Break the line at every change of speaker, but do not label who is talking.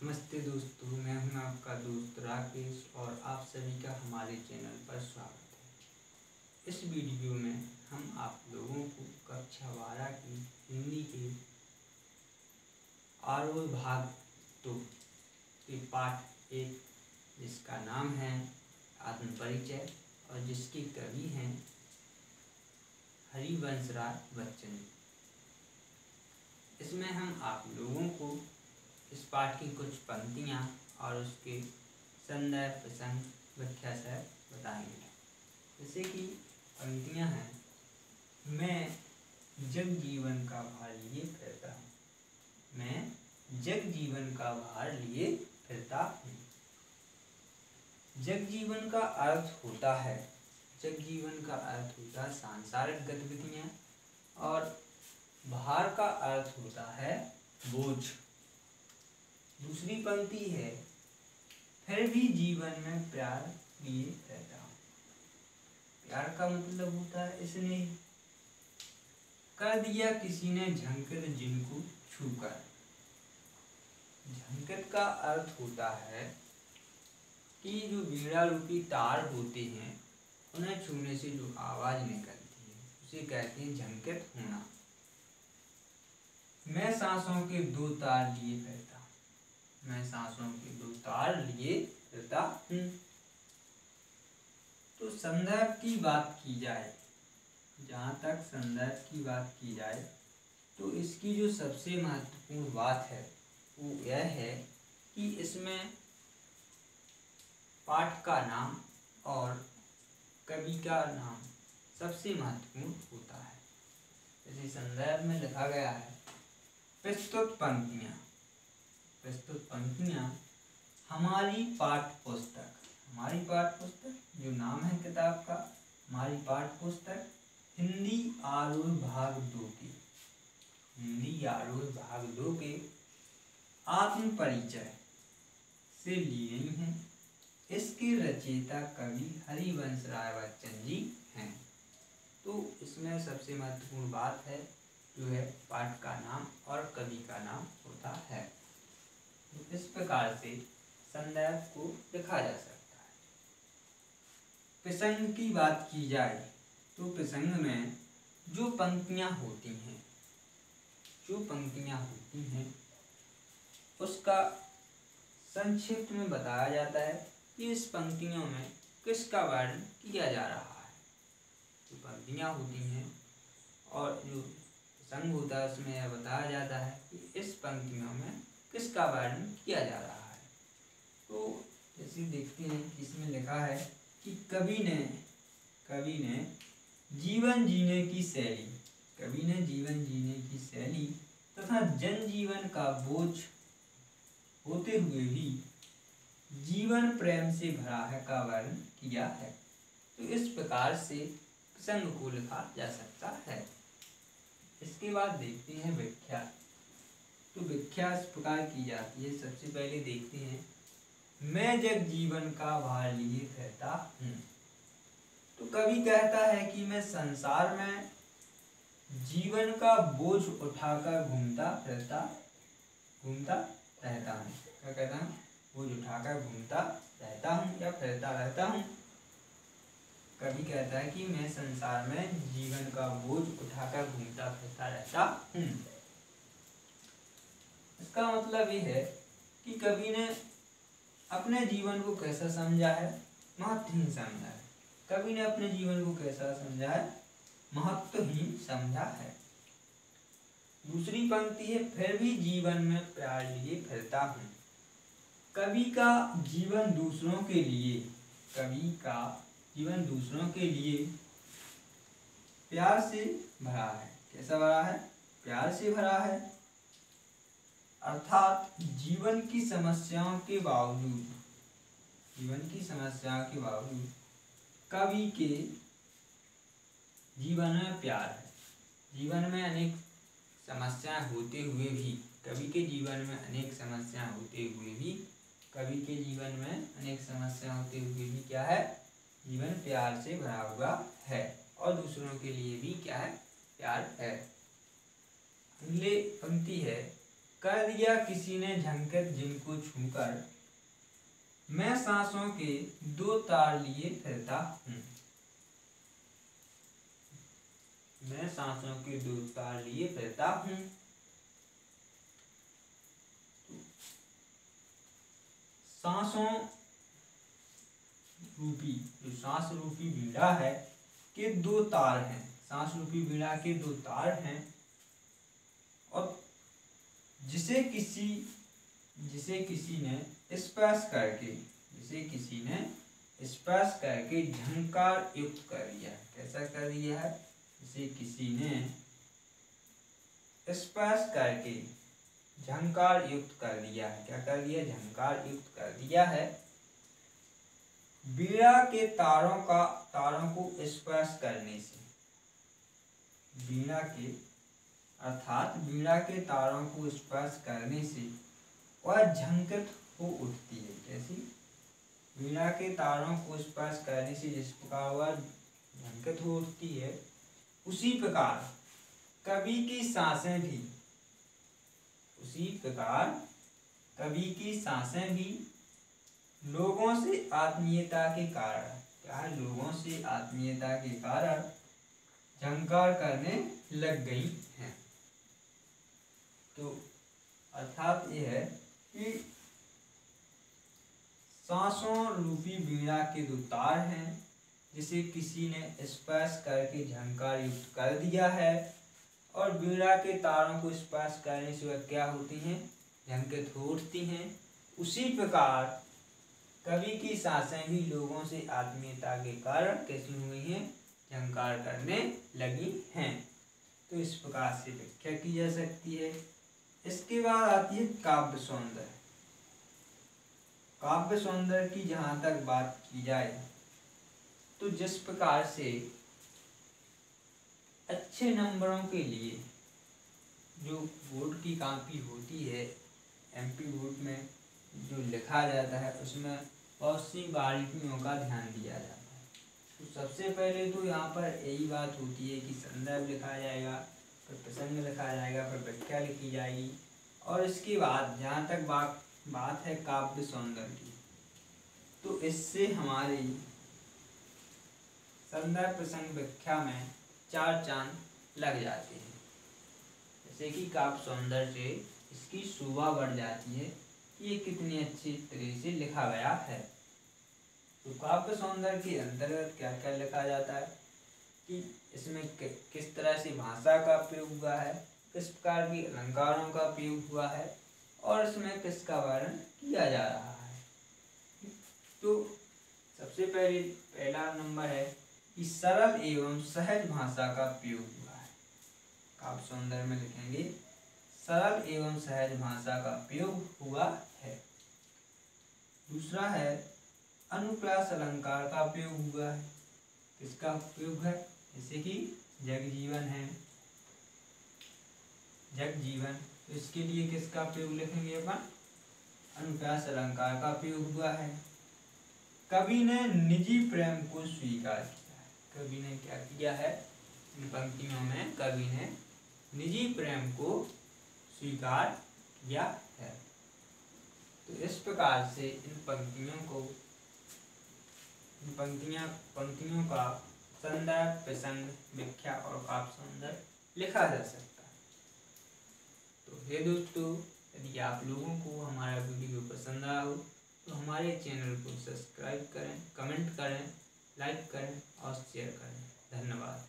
नमस्ते दोस्तों, मैं हूं आपका दोस्त राकेश और आप सभी का हमारे चैनल पर स्वागत है। इस वीडियो में हम आप लोगों को कक्षा 12 की हिंदी के आरोह भाग 2 के पाठ 1 जिसका नाम है आत्मपरिचय और जिसके कवि हैं हरिवंश राय बच्चन। इसमें हम आप लोगों को इस पाठ की कुछ पंक्तियाँ और उसके संदर्भ प्रसंग व्याख्या से बताएंगे। जैसे कि पंक्तियाँ हैं, मैं जग जीवन का भार लिए फिरता हूँ। मैं जग जीवन का भार लिए फिरता हूँ। जग जीवन का अर्थ होता है सांसारिक गतिविधियाँ और भार का अर्थ होता है बोझ। दूसरी पंक्ति है, फिर भी जीवन में प्यार लिए रहता हूँ। प्यार का मतलब होता है स्नेह। कर दिया किसी ने झंकृत जिनको छूकर। झंकृत का अर्थ होता है कि जो बीड़ा रूपी तार होते हैं उन्हें छूने से जो आवाज निकलती है उसे कहते हैं झंकृत होना। मैं सांसों के दो तार लिए फिरता हूँ। मैं सांसों के दो तार लिए फिरता हूँ। तो संदर्भ की बात की जाए, जहाँ तक संदर्भ की बात की जाए तो इसकी जो सबसे महत्वपूर्ण बात है वो यह है कि इसमें पाठ का नाम और कवि का नाम सबसे महत्वपूर्ण होता है। जैसे संदर्भ में लिखा गया है, प्रस्तुत पंक्तियाँ हमारी पाठ्य पुस्तक जो नाम है किताब का, हमारी पाठ्य पुस्तक हिंदी आरोह भाग 2 के आत्मपरिचय से ली गई हैं। इसके रचयिता कवि हरिवंश राय बच्चन जी हैं। तो इसमें सबसे महत्वपूर्ण बात है जो है पाठ का नाम और कवि का नाम होता है। तो इस प्रकार से संदर्भ को लिखा जा सकता है। प्रसंग की बात की जाए तो प्रसंग में जो पंक्तियाँ होती हैं उसका संक्षिप्त में बताया जाता है कि इस पंक्तियों में किसका वर्णन किया जा रहा है। जो पंक्तियाँ होती हैं और जो प्रसंग होता है उसमें यह बताया जाता है कि इस पंक्तियों में किसका वर्णन किया जा रहा है। तो जैसे देखते हैं कि इसमें लिखा है कि कवि ने जीवन जीने की शैली तथा जनजीवन का बोझ होते हुए भी जीवन प्रेम से भरा है का वर्णन किया है। तो इस प्रकार से प्रसंग को लिखा जा सकता है। इसके बाद देखते हैं व्याख्या। तो व्याख्या इस प्रकार की जाती है। सबसे पहले देखते हैं, मैं जग जीवन का भार लिए फिरता हूँ। तो कवि कहता है कि मैं संसार में जीवन का बोझ उठाकर घूमता रहता हूँ। क्या कहता हूँ? बोझ उठाकर घूमता रहता हूँ या फिरता रहता हूँ। कवि कहता है कि मैं संसार में जीवन का बोझ उठाकर घूमता फिरता रहता हूँ। इसका मतलब ये है कि कवि ने अपने जीवन को कैसा समझा है? महत्वहीन समझा है। कवि ने अपने जीवन को कैसा समझा है? महत्वहीन समझा है। दूसरी पंक्ति है, फिर भी जीवन में प्यार लिए फिरता हूँ। कवि का जीवन दूसरों के लिए प्यार से भरा है। कैसा भरा है? प्यार से भरा है। अर्थात जीवन की समस्याओं के बावजूद कवि के जीवन में प्यार है। जीवन में अनेक समस्याएं होते हुए भी कवि के जीवन में अनेक समस्याएं होते हुए भी क्या है? जीवन प्यार से भरा हुआ है और दूसरों के लिए भी क्या है? प्यार है। अगले पंक्ति है, कर दिया किसी ने झंकृत जिनको छूकर, मैं सांसों के दो तार लिए फिरता हूँ। मैं सांसों के दो तार लिए फिरता हूँ। सांसों रूपी, जो सांस रूपी बीड़ा है के दो तार हैं। सांस रूपी बीड़ा के दो तार हैं और जिसे किसी ने स्पर्श करके झंकार युक्त कर दिया। कैसा कर दिया है? जिसे किसी ने स्पर्श करके झंकार युक्त कर दिया है। क्या कर दिया? झंकार युक्त कर दिया है। बीड़ा के तारों को स्पर्श करने से, बीड़ा के अर्थात बीड़ा के तारों को स्पर्श करने से वह झंकृत हो उठती है। कैसी? बीड़ा के तारों को स्पर्श करने से जिस प्रकार वह झंकृत हो उठती है, उसी प्रकार कवि की सांसें भी लोगों से आत्मीयता के कारण, क्या है? लोगों से आत्मीयता के कारण झंकार करने लग गई हैं। तो अर्थात यह है कि सांसों रूपी बीड़ा के दो तार हैं, जिसे किसी ने स्पर्श करके झंकार युक्त कर दिया है और बीड़ा के तारों को स्पर्श करने से वह क्या होती हैं? झंकृत हो उठती हैं। उसी प्रकार कवि की सांसें भी लोगों से आत्मीयता के कारण कैसी हुई हैं? झंकार करने लगी हैं। तो इस प्रकार से व्याख्या की जा सकती है। इसके बाद आती है काव्य सौंदर्य। काव्य सौंदर्य की जहाँ तक बात की जाए तो जिस प्रकार से अच्छे नंबरों के लिए जो बोर्ड की कॉपी होती है, एमपी बोर्ड में जो लिखा जाता है, उसमें बहुत सी बारीकियों का ध्यान दिया जाता है। तो सबसे पहले तो यहाँ पर यही बात होती है कि संदर्भ लिखा जाएगा, फिर प्रसंग लिखा जाएगा, फिर व्याख्या लिखी जाएगी और इसके बाद जहाँ तक बात है काव्य सौंदर्य की, तो इससे हमारी संदर्भ प्रसंग व्याख्या में 4 चांद लग जाते हैं। जैसे कि काव्य सौंदर्य से इसकी शोभा बढ़ जाती है कि ये कितनी अच्छी तरह से लिखा गया है। तो काव्य सौंदर्य के अंतर्गत क्या क्या लिखा जाता है कि इसमें किस तरह से भाषा का प्रयोग हुआ है, किस प्रकार की अलंकारों का प्रयोग हुआ है और इसमें किसका वर्णन किया जा रहा है। तो सबसे पहला नंबर है कि सरल एवं सहज भाषा का प्रयोग हुआ है। काव्य सौंदर्य में लिखेंगे सरल एवं सहज भाषा का प्रयोग हुआ है। दूसरा है अनुप्रास अलंकार का प्रयोग हुआ है। किसका प्रयोग है? जैसे कि जगजीवन है, जगजीवन, तो इसके लिए किसका प्रयोग लिखेंगे अपन? अनुप्रास अलंकार का प्रयोग हुआ है। कवि ने निजी प्रेम को स्वीकार किया है। कवि ने क्या किया है? इन पंक्तियों में कवि ने निजी प्रेम को स्वीकार किया है। तो इस प्रकार से इन पंक्तियों का संदर्भ, प्रसंग, व्याख्या और काव्य सौंदर्य लिखा जा सकता है। तो हे दोस्तों, यदि आप लोगों को हमारा वीडियो पसंद आया हो तो हमारे चैनल को सब्सक्राइब करें, कमेंट करें, लाइक करें और शेयर करें। धन्यवाद।